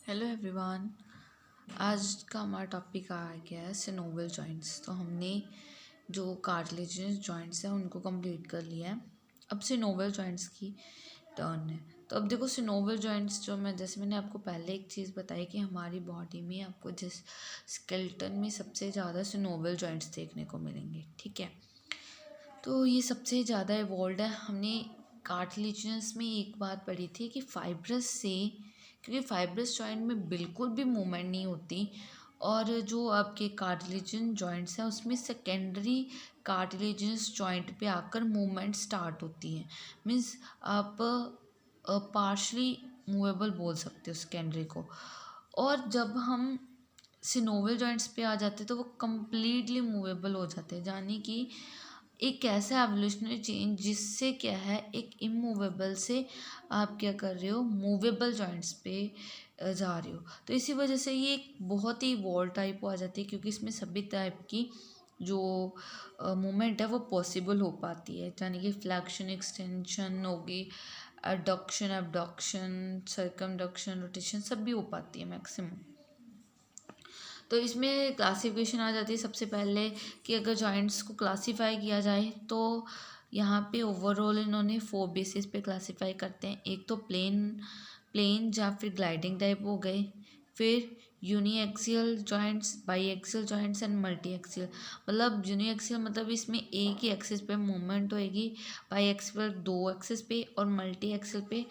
Hello everyone. आज का हमारा टॉपिक आ गया है सिनोवियल जॉइंट्स। तो हमने जो कार्टिलेजिनस जॉइंट्स हैं उनको कंप्लीट कर लिया है। अब सिनोवियल जॉइंट्स की टर्न है। तो अब देखो सिनोवियल जॉइंट्स जो जैसे मैंने आपको पहले एक चीज़ बताई कि हमारी बॉडी में आपको जिस स्केलेटन में सबसे ज़्यादा सिनोवियल जॉइंट्स देखने को मिलेंगे, ठीक है। तो ये सबसे ज़्यादा इवॉल्व है। हमने कार्टिलेजिनस में एक बात पढ़ी थी कि फाइब्रस से, क्योंकि फाइब्रस जॉइंट में बिल्कुल भी मूवमेंट नहीं होती, और जो आपके कार्टिलेजिन जॉइंट्स हैं उसमें सेकेंडरी कार्टिलेजिनस जॉइंट पे आकर मूवमेंट स्टार्ट होती है। मीन्स आप पार्शली मूवेबल बोल सकते हो सेकेंडरी को। और जब हम सिनोवियल जॉइंट्स पे आ जाते हैं तो वो कम्प्लीटली मूवेबल हो जाते हैं, यानी कि एक ऐसा एवोल्यूशनरी चेंज जिससे क्या है, एक इमूवेबल से आप क्या कर रहे हो, मूवेबल जॉइंट्स पे जा रहे हो। तो इसी वजह से ये एक बहुत ही वॉल टाइप हो आ जाती है, क्योंकि इसमें सभी टाइप की जो मूवमेंट है वो पॉसिबल हो पाती है, यानी कि फ्लैक्शन, एक्सटेंशन होगी, एडक्शन, एबडक्शन, सर्कमडक्शन, रोटेशन सब भी हो पाती है मैक्सिमम। तो इसमें क्लासिफिकेशन आ जाती है सबसे पहले कि अगर जॉइंट्स को क्लासीफाई किया जाए तो यहाँ पे ओवरऑल इन्होंने 4 बेसिस पे क्लासीफाई करते हैं। एक तो प्लेन या फिर ग्लाइडिंग टाइप हो गए, फिर uniaxial joints, by axial joints and multi axial. मतलब यूनिएक्सियल मतलब इसमें एक ही एक्सिस पे मूवमेंट होएगी, बाई एक्सियल 2 एक्सिस पे, और मल्टी एक्सियल पे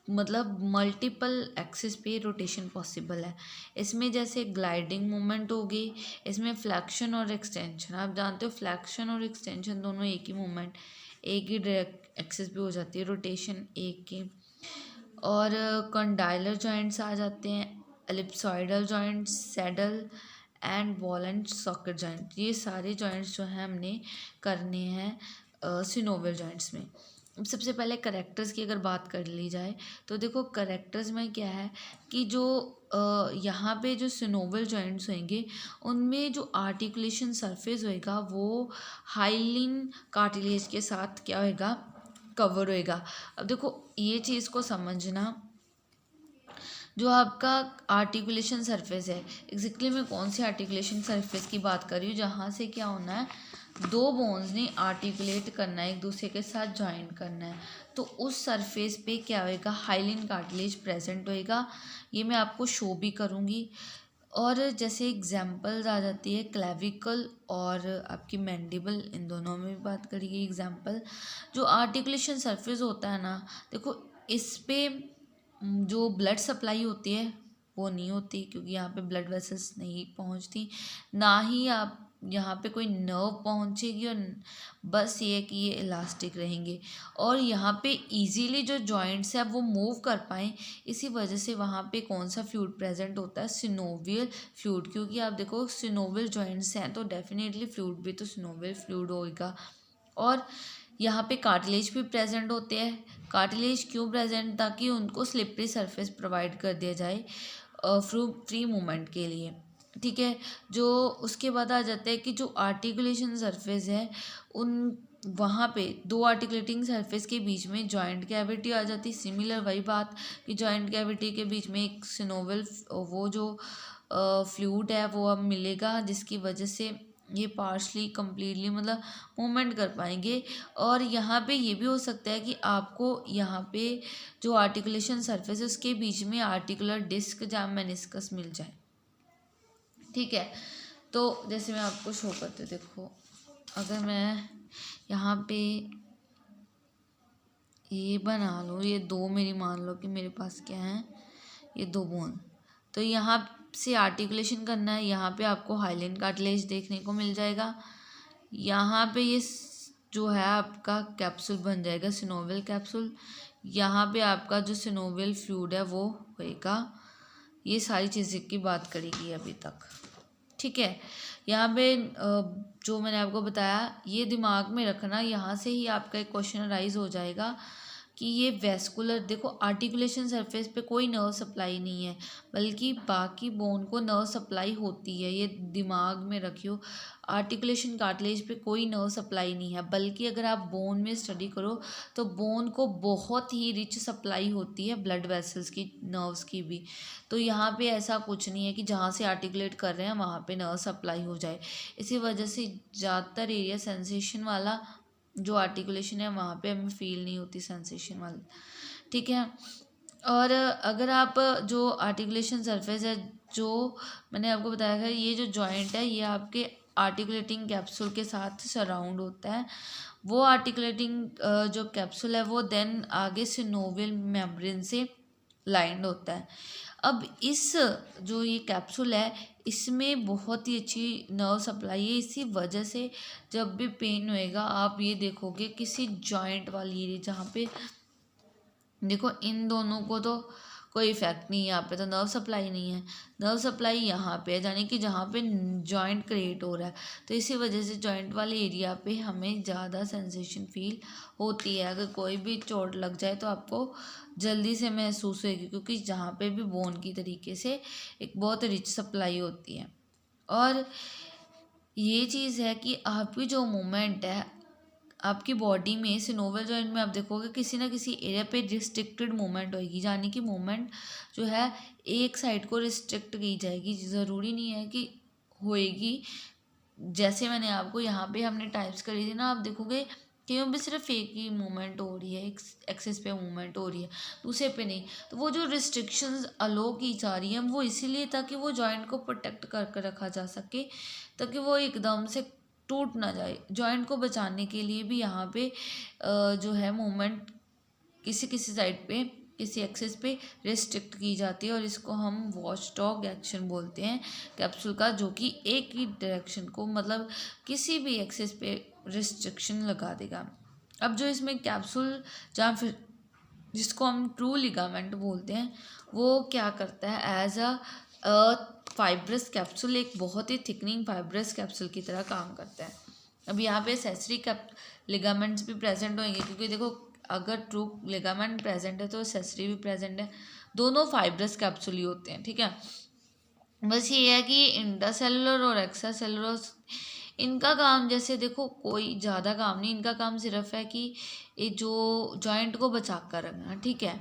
मतलब मल्टीपल एक्सिस पे रोटेशन पॉसिबल है। इसमें जैसे ग्लाइडिंग मूवमेंट होगी, इसमें फ्लैक्शन और एक्सटेंशन, आप जानते हो फ्लैक्शन और एक्सटेंशन दोनों एक ही मूवमेंट, एक ही डायरेक्ट एक्सिस पे हो जाती है, रोटेशन एक की। और कंडाइलर जॉइंट्स आ जाते हैं, ellipsoidal joints, saddle and ball and socket joint. ये सारे जॉइंट्स जो हैं हमने करने हैं सिनोवियल जॉइंट्स में। सबसे पहले करेक्टर्स की अगर बात कर ली जाए तो देखो करेक्टर्स में क्या है कि जो यहाँ पे जो सिनोवियल जॉइंट्स होंगे उनमें जो आर्टिकुलेशन सरफेस होएगा वो हाइलिन कार्टिलेज के साथ क्या होएगा, कवर होएगा। अब देखो ये चीज़ को समझना, जो आपका आर्टिकुलेशन सरफेस है, एग्जैक्टली मैं कौन सी आर्टिकुलेशन सरफेस की बात कर रही हूँ, जहाँ से क्या होना है, दो बोन्स ने आर्टिकुलेट करना है, एक दूसरे के साथ ज्वाइन करना है। तो उस सरफेस पे क्या होएगा, हाइलिन कार्टिलेज प्रेजेंट होएगा। ये मैं आपको शो भी करूँगी। और जैसे एग्जाम्पल्स आ जाती है क्लेविकल और आपकी मैंडिबल, इन दोनों में भी बात करिए एग्जाम्पल। जो आर्टिकुलेशन सरफेस होता है ना, देखो इस पे जो ब्लड सप्लाई होती है वो नहीं होती, क्योंकि यहाँ पे ब्लड वेसल्स नहीं पहुँचती, ना ही आप यहाँ पे कोई नर्व पहुँचेगी, और बस ये कि ये इलास्टिक रहेंगे और यहाँ पे इजीली जो जॉइंट्स है वो मूव कर पाएँ। इसी वजह से वहाँ पे कौन सा फ्लूइड प्रेजेंट होता है, सिनोवियल फ्लूइड, क्योंकि आप देखो सिनोवियल जॉइंट्स हैं तो डेफिनेटली फ्लूइड भी तो सिनोवियल फ्लूइड होगा। और यहाँ पे कार्टिलेज भी प्रेजेंट होते हैं। कार्टिलेज क्यों प्रेजेंट, ताकि उनको स्लिपरी सरफेस प्रोवाइड कर दिया जाए फ्री मूवमेंट के लिए, ठीक है। जो उसके बाद आ जाता है कि जो आर्टिकुलेशन सरफेस है उन वहाँ पे दो आर्टिकुलेटिंग सरफेस के बीच में जॉइंट कैविटी आ जाती है। सिमिलर वही बात कि जॉइंट कैविटी के बीच में एक सिनोवियल वो जो फ्लूइड है वो अब मिलेगा, जिसकी वजह से ये पार्शली कम्प्लीटली मतलब मूवमेंट कर पाएंगे। और यहाँ पे ये भी हो सकता है कि आपको यहाँ पे जो आर्टिकुलेशन सरफेस है उसके बीच में आर्टिकुलर डिस्क या मेनिस्कस मिल जाए, ठीक है। तो जैसे मैं आपको शो करती हूँ, देखो अगर मैं यहाँ पे ये बना लूँ, ये दो मेरी मान लो कि मेरे पास क्या है, ये दो बोन, तो यहाँ से आर्टिकुलेशन करना है। यहाँ पे आपको हाइलिन कार्टिलेज देखने को मिल जाएगा। यहाँ पे ये जो है आपका कैप्सूल बन जाएगा, सिनोवियल कैप्सूल। यहाँ पे आपका जो सिनोवियल फ्लूइड है वो होएगा। ये सारी चीज़ें की बात करेगी अभी तक, ठीक है। यहाँ पे जो मैंने आपको बताया ये दिमाग में रखना, यहाँ से ही आपका एक क्वेश्चन राइज हो जाएगा कि ये वेस्कुलर, देखो आर्टिकुलेशन सरफेस पे कोई नर्व सप्लाई नहीं है, बल्कि बाकी बोन को नर्व सप्लाई होती है, ये दिमाग में रखियो। आर्टिकुलेशन कार्टिलेज पे कोई नर्व सप्लाई नहीं है, बल्कि अगर आप बोन में स्टडी करो तो बोन को बहुत ही रिच सप्लाई होती है ब्लड वेसल्स की, नर्व्स की भी। तो यहाँ पे ऐसा कुछ नहीं है कि जहाँ से आर्टिकुलेट कर रहे हैं वहाँ पे नर्व सप्लाई हो जाए। इसी वजह से ज़्यादातर एरिया सेंसेशन वाला जो आर्टिकुलेशन है वहाँ पे हमें फील नहीं होती सेंसेशन वाला, ठीक है। और अगर आप जो आर्टिकुलेशन सरफेस है, जो मैंने आपको बताया था, ये जो जॉइंट है ये आपके आर्टिकुलेटिंग कैप्सूल के साथ सराउंड होता है। वो आर्टिकुलेटिंग जो कैप्सूल है वो देन आगे सिनोवियल मेम्ब्रेन से लाइंड होता है। अब इस जो ये कैप्सूल है इसमें बहुत ही अच्छी नर्व सप्लाई है। इसी वजह से जब भी पेन होएगा आप ये देखोगे किसी जॉइंट वाली एरिया, जहाँ पे देखो इन दोनों को तो कोई इफेक्ट नहीं है, यहाँ पे तो नर्व सप्लाई नहीं है, नर्व सप्लाई यहाँ पे है, यानी कि जहाँ पे जॉइंट क्रिएट हो रहा है। तो इसी वजह से जॉइंट वाले एरिया पे हमें ज़्यादा सेंसेशन फील होती है। अगर कोई भी चोट लग जाए तो आपको जल्दी से महसूस होगी, क्योंकि जहाँ पे भी बोन की तरीके से एक बहुत रिच सप्लाई होती है। और ये चीज़ है कि आपकी जो मूवमेंट है आपकी बॉडी में, सिनोवियल जॉइंट में आप देखोगे किसी ना किसी एरिया पे रिस्ट्रिक्टेड मूवमेंट होगी, यानी कि मूवमेंट जो है एक साइड को रिस्ट्रिक्ट की जाएगी। ज़रूरी नहीं है कि होएगी। जैसे मैंने आपको यहाँ पे हमने टाइप्स करी थी ना, आप देखोगे कहीं पे सिर्फ एक ही मूवमेंट हो रही है, एक एक्सिस पे मूवमेंट हो रही है, दूसरे पे नहीं। तो वो जो रिस्ट्रिक्शंस अलो की जा रही है वो इसीलिए ताकि वो जॉइंट को प्रोटेक्ट करके रखा जा सके, ताकि वो एकदम से टूट ना जाए। जॉइंट को बचाने के लिए भी यहाँ पे जो है मूवमेंट किसी किसी साइड पे, किसी एक्सेस पे रिस्ट्रिक्ट की जाती है, और इसको हम वॉच डॉग एक्शन बोलते हैं कैप्सूल का, जो कि एक ही डायरेक्शन को, मतलब किसी भी एक्सेस पे रिस्ट्रिक्शन लगा देगा। अब जो इसमें कैप्सूल, जहाँ फिर जिसको हम ट्रू लिगामेंट बोलते हैं, वो क्या करता है, एज अ फाइब्रस कैप्सूल, एक बहुत ही थिकनिंग फाइब्रस कैप्सूल की तरह काम करता है। अब यहाँ पे सेसरी लिगामेंट्स भी प्रेजेंट होंगे, क्योंकि देखो अगर ट्रू लिगामेंट प्रेजेंट है तो सेसरी भी प्रेजेंट है, दोनों फाइब्रस कैप्सूल ही होते हैं, ठीक है। बस ये है कि इंट्रासेलुलर और एक्स्ट्रा सेलुलर, इनका काम जैसे देखो कोई ज़्यादा काम नहीं, इनका काम सिर्फ है कि ये जो जॉइंट को बचा कर रखना, ठीक है।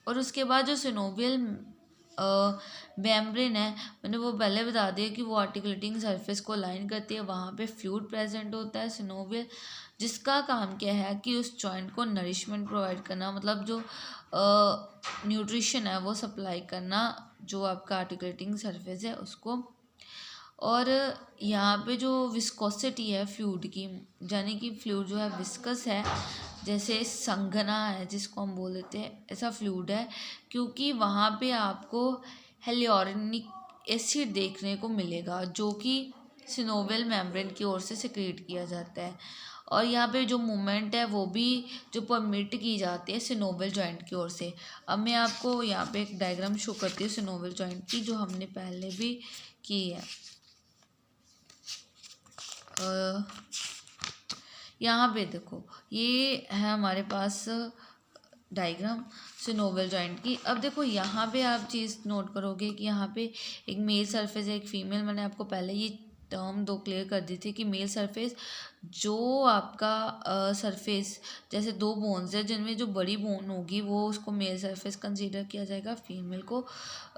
और उसके बाद जो सिनोवियल मेम्ब्रेन है, मैंने वो पहले बता दिया कि वो आर्टिकुलेटिंग सरफेस को लाइन करती है, वहाँ पे फ्लूइड प्रेजेंट होता है सिनोवियल, जिसका काम क्या है कि उस जॉइंट को नरिशमेंट प्रोवाइड करना, मतलब जो न्यूट्रिशन है वो सप्लाई करना जो आपका आर्टिकुलेटिंग सरफेस है उसको। और यहाँ पे जो विस्कोसिटी है फ्लूइड की, यानी कि फ्लूइड जो है विस्कस है, जैसे संघना है जिसको हम बोल देते हैं, ऐसा फ्लूइड है, क्योंकि वहाँ पे आपको हेलियोरनिक एसिड देखने को मिलेगा, जो कि सिनोवियल मेम्ब्रेन की ओर से सिक्रीट किया जाता है। और यहाँ पे जो मूवमेंट है वो भी जो परमिट की जाती है सिनोवियल जॉइंट की ओर से। अब मैं आपको यहाँ पे एक डायग्राम शो करती हूँ सिनोवियल जॉइंट की, जो हमने पहले भी की है। यहाँ पे देखो ये है हमारे पास डायग्राम सिनोवियल जॉइंट की। अब देखो यहाँ पे आप चीज़ नोट करोगे कि यहाँ पे एक मेल सरफेस है, एक फीमेल। मैंने आपको पहले ये टर्म दो क्लियर कर दी थी कि मेल सरफेस जो आपका सरफेस, जैसे दो बोन्स है जिनमें जो बड़ी बोन होगी वो उसको मेल सरफेस कंसीडर किया जाएगा, फीमेल को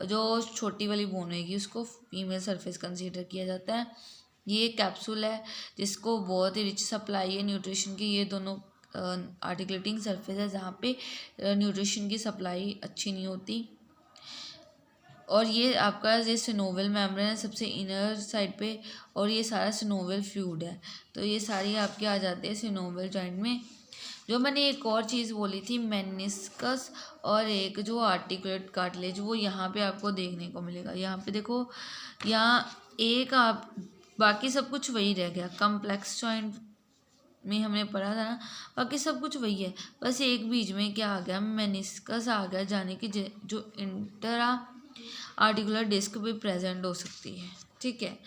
जो छोटी वाली बोन होगी उसको फीमेल सरफेस कंसीडर किया जाता है। ये कैप्सूल है जिसको बहुत ही रिच सप्लाई है न्यूट्रिशन की, ये दोनों आर्टिकुलेटिंग सरफेस है जहाँ पे न्यूट्रिशन की सप्लाई अच्छी नहीं होती। और ये आपका ये सिनोवियल मेम्ब्रेन है सबसे इनर साइड पे, और ये सारा सिनोवियल फ्लूइड है। तो ये सारी आपके आ जाती है सिनोवियल जॉइंट में। जो मैंने एक और चीज़ बोली थी मेनिस्कस और एक जो आर्टिकुलेट कार्टिलेज, वो यहाँ पे आपको देखने को मिलेगा। यहाँ पे देखो, यहाँ एक आप, बाकी सब कुछ वही रह गया, कम्प्लेक्स जॉइंट में हमने पढ़ा था ना, बाकी सब कुछ वही है, बस एक बीच में क्या आ गया, मेनिस्कस आ गया, जाने की जो इंटरा आर्टिकुलर डिस्क भी प्रेजेंट हो सकती है, ठीक है।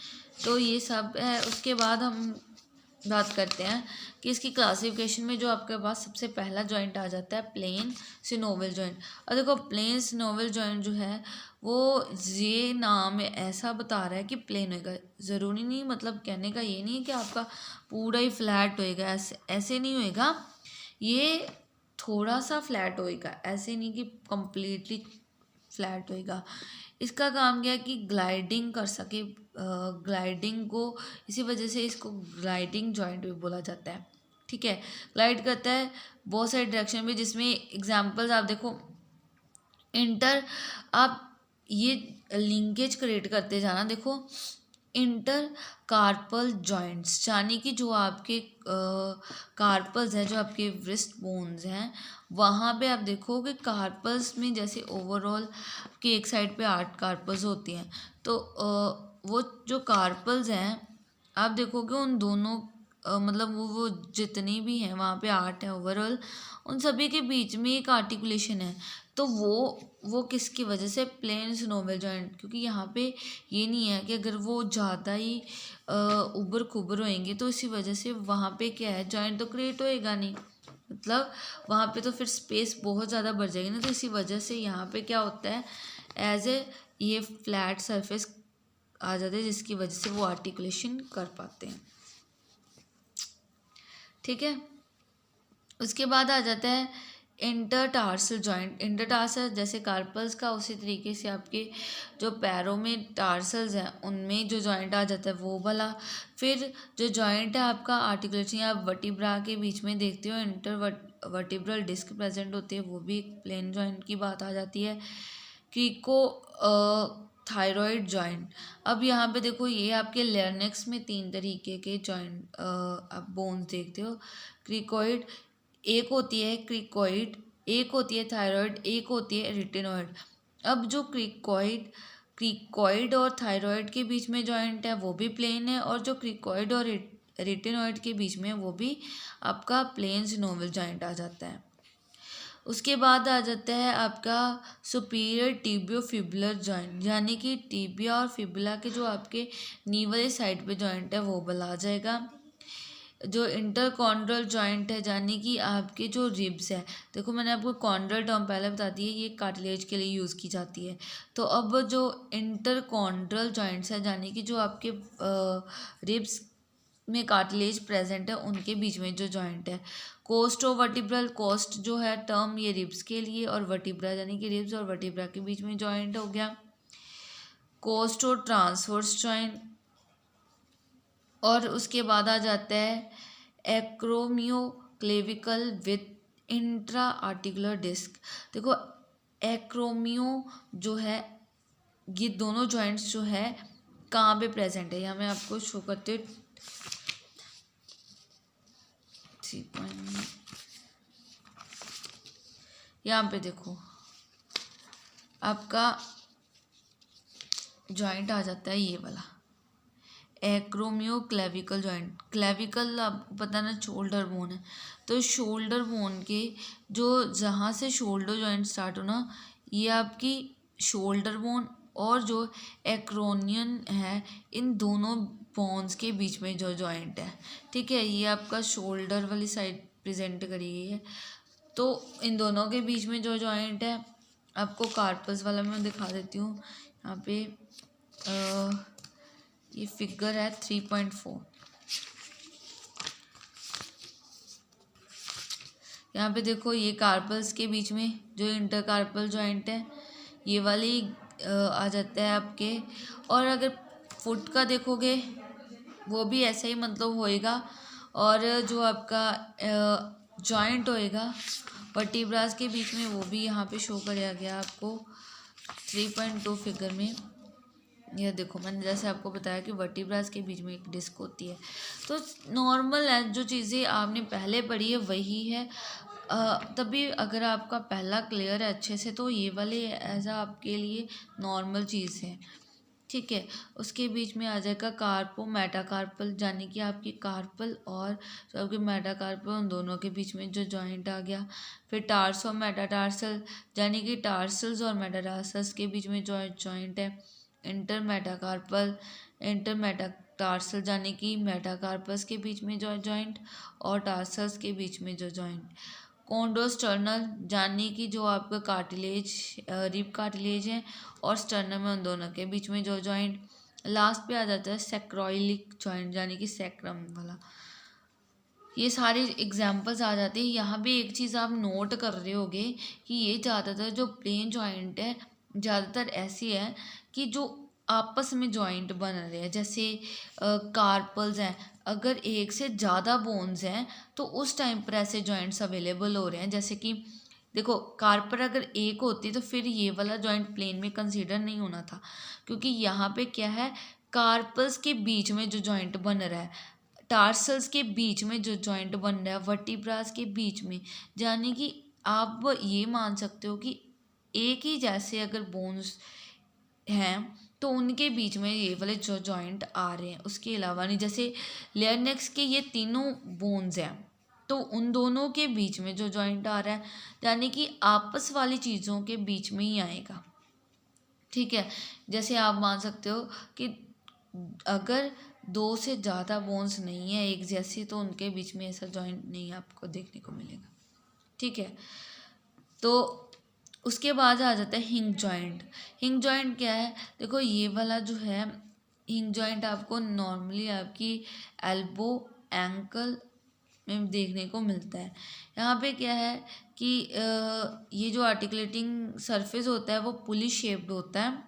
तो ये सब है। उसके बाद हम बात करते हैं कि इसकी क्लासिफिकेशन में जो आपके पास सबसे पहला जॉइंट आ जाता है प्लेन सिनोवियल जॉइंट। और देखो प्लेन सिनोवियल जॉइंट जो है वो ये नाम ऐसा बता रहा है कि प्लेन होएगा, ज़रूरी नहीं, मतलब कहने का ये नहीं है कि आपका पूरा ही फ्लैट होएगा, ऐसे नहीं होएगा, ये थोड़ा सा फ्लैट होएगा, ऐसे नहीं कि कम्प्लीटली फ्लैट होएगा। इसका काम क्या है कि ग्लाइडिंग कर सके, ग्लाइडिंग को, इसी वजह से इसको ग्लाइडिंग जॉइंट भी बोला जाता है। ठीक है, ग्लाइड करता है बहुत सारे डायरेक्शन में, जिसमें एग्जांपल्स आप देखो इंटर, आप ये लिंकेज क्रिएट करते जाना। देखो इंटर कार्पल जॉइंट्स, यानी कि जो आपके कार्पल्स हैं, जो आपके व्रिस्ट बोन्स हैं, वहाँ पे आप देखोगे कार्पल्स में जैसे ओवरऑल कि एक साइड पे 8 कार्पल्स होती हैं, तो वो जो कार्पल्स हैं आप देखोगे उन दोनों मतलब वो जितनी भी हैं वहाँ पे 8 है ओवरऑल, उन सभी के बीच में एक आर्टिकुलेशन है। तो वो किसकी वजह से, प्लेन सिनोवियल जॉइंट, क्योंकि यहाँ पे ये नहीं है कि अगर वो ज़्यादा ही उबर खुबर होएंगे तो इसी वजह से वहाँ पे क्या है, जॉइंट तो क्रिएट होएगा नहीं, मतलब वहाँ पे तो फिर स्पेस बहुत ज़्यादा बढ़ जाएगी ना, तो इसी वजह से यहाँ पे क्या होता है, एज ए ये फ्लैट सरफेस आ जाते हैं, जिसकी वजह से वो आर्टिकुलेशन कर पाते हैं। ठीक है, उसके बाद आ जाता है इंटरटार्सल जॉइंट। इंटरटार्सल जैसे कार्पल्स का, उसी तरीके से आपके जो पैरों में टार्सल्स हैं उनमें जो जॉइंट आ जाता है वो वाला। फिर जो जॉइंट है आपका आर्टिकुलेशन, आप वर्टिब्रा के बीच में देखते हो इंटर वर्टिब्रल डिस्क प्रेजेंट होती है, वो भी एक प्लेन जॉइंट की बात आ जाती है। क्रिको थायरॉइड जॉइंट, अब यहाँ पे देखो ये आपके लर्नेक्स में 3 तरीके के जॉइंट आप बोन्स देखते हो। क्रिकोइड एक होती है, क्रिकोइड एक होती है, थायरॉइड एक होती है, रिटिनॉइड। अब जो क्रिकोइड और थायरॉइड के बीच में जॉइंट है वो भी प्लेन है, और जो क्रिकोइड और रिटिनॉइड के बीच में वो भी आपका प्लेन सिनोवियल जॉइंट आ जाता है। उसके बाद आ जाता है आपका सुपीरियर टिबियोफिबुलर जॉइंट, यानी कि टिबिया और फिबुला के जो आपके नी वाली साइड पे जॉइंट है वो वाला आ जाएगा। जो इंटरकॉन्ड्रल जॉइंट है, यानी कि आपके जो रिब्स है, देखो मैंने आपको कॉन्ड्रल टर्म पहले बता दी है, ये कार्टिलेज के लिए यूज़ की जाती है। तो अब जो इंटरकॉन्ड्रल जॉइंट्स है, यानी कि जो आपके रिब्स में कार्टिलेज प्रेजेंट है उनके बीच में जो जॉइंट है। कोस्टो वर्टिब्रल, कोस्ट जो है टर्म ये रिब्स के लिए, और वर्टिब्रा यानी कि रिब्स और वर्टिब्रा के बीच में जॉइंट हो गया। कोस्टो ट्रांसवर्स जॉइंट, और उसके बाद आ जाता है acromioclavicular with intra-articular disc. देखो एक्रोमियो जो है, ये दोनों जॉइंट्स जो है कहाँ पे प्रेजेंट है, यहाँ मैं आपको शो करती हूँ। 3 यहाँ पे देखो आपका जॉइंट आ जाता है ये वाला एक्रोमियो क्लेविकल जॉइंट। क्लेविकल आपको पता ना शोल्डर बोन है, तो शोल्डर बोन के जो जहाँ से शोल्डर जॉइंट स्टार्ट हो ना, ये आपकी शोल्डर बोन और जो एक्रोनियन है, इन दोनों बोन्स के बीच में जो जॉइंट है, ठीक है, ये आपका शोल्डर वाली साइड प्रेजेंट करी गई है। तो इन दोनों के बीच में जो जॉइंट है, आपको कार्पस वाला मैं दिखा देती हूँ। यहाँ पे ये फिगर है 3.4। यहाँ पे देखो ये कार्पल्स के बीच में जो इंटरकार्पल जॉइंट है ये वाली आ जाता है आपके। और अगर फुट का देखोगे वो भी ऐसा ही मतलब होएगा, और जो आपका जॉइंट होएगा वर्टिब्रास के बीच में वो भी यहाँ पे शो किया गया आपको 3.2 फिगर में। यह देखो मैंने जैसे आपको बताया कि वर्टिब्रास के बीच में एक डिस्क होती है। तो नॉर्मल है, जो चीज़ें आपने पहले पढ़ी है वही है। तभी अगर आपका पहला क्लियर है अच्छे से, तो ये वाले ऐसा आपके लिए नॉर्मल चीज़ है। ठीक है, उसके बीच में आ जाएगा कार्पो मेटाकार्पल, यानी कि आपकी कार्पल और जो आपकी मेटाकार्पल उन दोनों के बीच में जो जॉइंट आ गया। फिर टार्सो मेटाटार्सल, यानी कि टार्सल्स और मेटाटार्सल्स के बीच में जो जॉइंट है। इंटरमेटाकार्पल, इंटरमेटाटार्सल यानी कि मेटाकार्पस के बीच में जो जॉइंट और टार्सल्स के बीच में जो जॉइंट, कॉन्डोस्टर्नल यानी कि जो आपका कार्टिलेज रिब कार्टिलेज है और स्टर्नम है, उन दोनों के बीच में जो जॉइंट। लास्ट पे आ जाता है सैक्रोइलिक जॉइंट यानी कि सैक्रम वाला। ये सारे एग्जाम्पल्स आ जाते हैं। यहाँ पे एक चीज़ आप नोट कर रहे होगे कि ये ज़्यादातर जो प्लेन जॉइंट है ज़्यादातर ऐसी है कि जो आपस में जॉइंट बन रहे हैं, जैसे कार्पल्स हैं। अगर एक से ज़्यादा बोन्स हैं तो उस टाइम पर ऐसे जॉइंट्स अवेलेबल हो रहे हैं। जैसे कि देखो, कार्पर अगर एक होती तो फिर ये वाला जॉइंट प्लेन में कंसीडर नहीं होना था, क्योंकि यहाँ पे क्या है, कार्पल्स के बीच में जो जॉइंट बन रहा है, टार्सल्स के बीच में जो जॉइंट बन रहा है, वर्टिब्रास के बीच में, यानी कि आप ये मान सकते हो कि एक ही जैसे अगर बोन्स हैं तो उनके बीच में ये वाले जो जॉइंट आ रहे हैं। उसके अलावा नहीं, जैसे लेयरनेक्स के ये तीनों बोन्स हैं तो उन दोनों के बीच में जो जॉइंट आ रहा है, यानी कि आपस वाली चीज़ों के बीच में ही आएगा। ठीक है, जैसे आप मान सकते हो कि अगर दो से ज़्यादा बोन्स नहीं है एक जैसी तो उनके बीच में ऐसा जॉइंट नहीं आपको देखने को मिलेगा। ठीक है, तो उसके बाद आ जाता है हिंग जॉइंट। हिंग जॉइंट क्या है, देखो ये वाला जो है हिंग जॉइंट आपको नॉर्मली आपकी एल्बो एंकल में देखने को मिलता है। यहाँ पे क्या है कि ये जो आर्टिकुलेटिंग सरफेस होता है वो पुली शेप्ड होता है।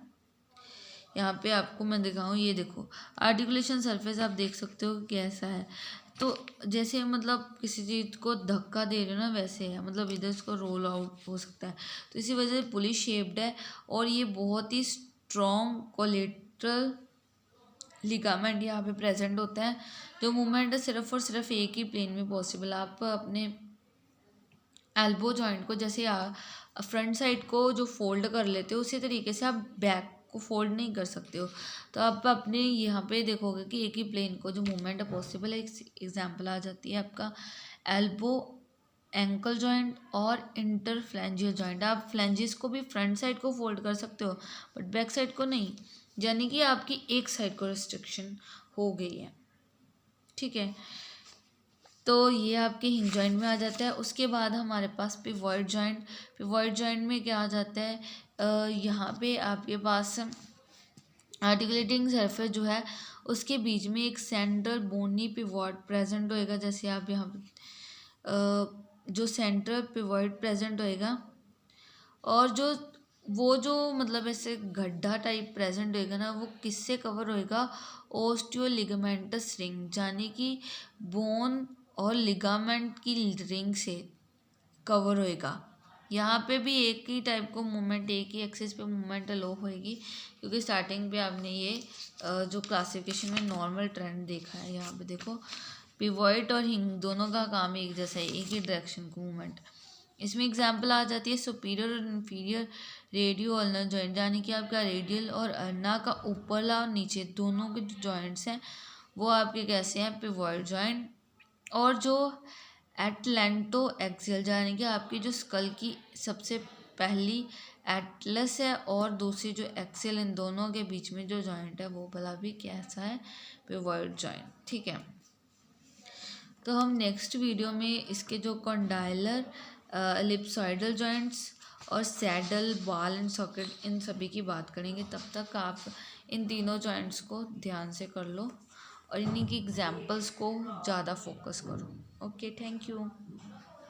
यहाँ पे आपको मैं दिखाऊँ, ये देखो आर्टिकुलेशन सरफेस आप देख सकते हो कैसा है। तो जैसे मतलब किसी चीज़ को धक्का दे रहे हो ना, वैसे है, मतलब इधर इसको रोल आउट हो सकता है। तो इसी वजह से पुली शेप्ड है और ये बहुत ही स्ट्रॉन्ग कोलेट्रल लिगामेंट यहाँ पे प्रेजेंट होता है। जो मूवमेंट है सिर्फ और सिर्फ एक ही प्लेन में पॉसिबल। आप अपने एल्बो जॉइंट को जैसे फ्रंट साइड को जो फोल्ड कर लेते हो उसी तरीके से आप बैक को फोल्ड नहीं कर सकते हो। तो आप अपने यहाँ पे देखोगे कि एक ही प्लेन को जो मूवमेंट है पॉसिबल है। एग्जांपल आ जाती है आपका एल्बो एंकल जॉइंट और इंटरफ्लेंजियल जॉइंट। आप फ्लेंजिस को भी फ्रंट साइड को फोल्ड कर सकते हो बट बैक साइड को नहीं, यानी कि आपकी एक साइड को रिस्ट्रिक्शन हो गई है। ठीक है, तो ये आपके हिंग जॉइंट में आ जाता है। उसके बाद हमारे पास पिवॉइड जॉइंट। पिवॉइड जॉइंट में क्या आ जाता है, यहाँ पे आपके पास आर्टिकुलेटिंग सरफेस जो है उसके बीच में एक सेंट्रल बोनी पिवॉट प्रेजेंट होएगा। जैसे आप यहाँ पे जो सेंट्रल पिवॉट प्रेजेंट होएगा और जो वो जो मतलब ऐसे गड्ढा टाइप प्रेजेंट होएगा ना, वो किससे कवर होएगा, ओस्टियोलिगामेंटस रिंग, यानी कि बोन और लिगामेंट की रिंग से कवर होएगा। यहाँ पे भी एक ही टाइप को मूवमेंट, एक ही एक्सिस पे मूवमेंट अलो होएगी, क्योंकि स्टार्टिंग पे आपने ये जो क्लासिफिकेशन में नॉर्मल ट्रेंड देखा है। यहाँ पे देखो पिवॉइट और हिंग दोनों का काम एक जैसा है, एक ही डायरेक्शन को मूवमेंट। इसमें एग्जाम्पल आ जाती है सुपीरियर और इन्फीरियर रेडियो अल्नर जॉइंट, यानी कि आपका रेडियल और अल्ना का ऊपरला और नीचे दोनों के जो जॉइंट्स हैं वो आपके कैसे हैं, पिवॉइड जॉइंट। और जो एटलेंटो एक्सियल, यानी कि आपकी जो स्कल की सबसे पहली एटलस है और दूसरी जो एक्सियल, इन दोनों के बीच में जो जॉइंट है वो भला भी कैसा है, पिवॉइड जॉइंट। ठीक है, तो हम नेक्स्ट वीडियो में इसके जो कॉन्डाइलर एलिप्सॉइडल जॉइंट्स और सैडल बॉल एंड सॉकेट इन सभी की बात करेंगे। तब तक आप इन तीनों जॉइंट्स को ध्यान से कर लो और इन्हीं की एग्जांपल्स को ज़्यादा फोकस करो। Okay, thank you.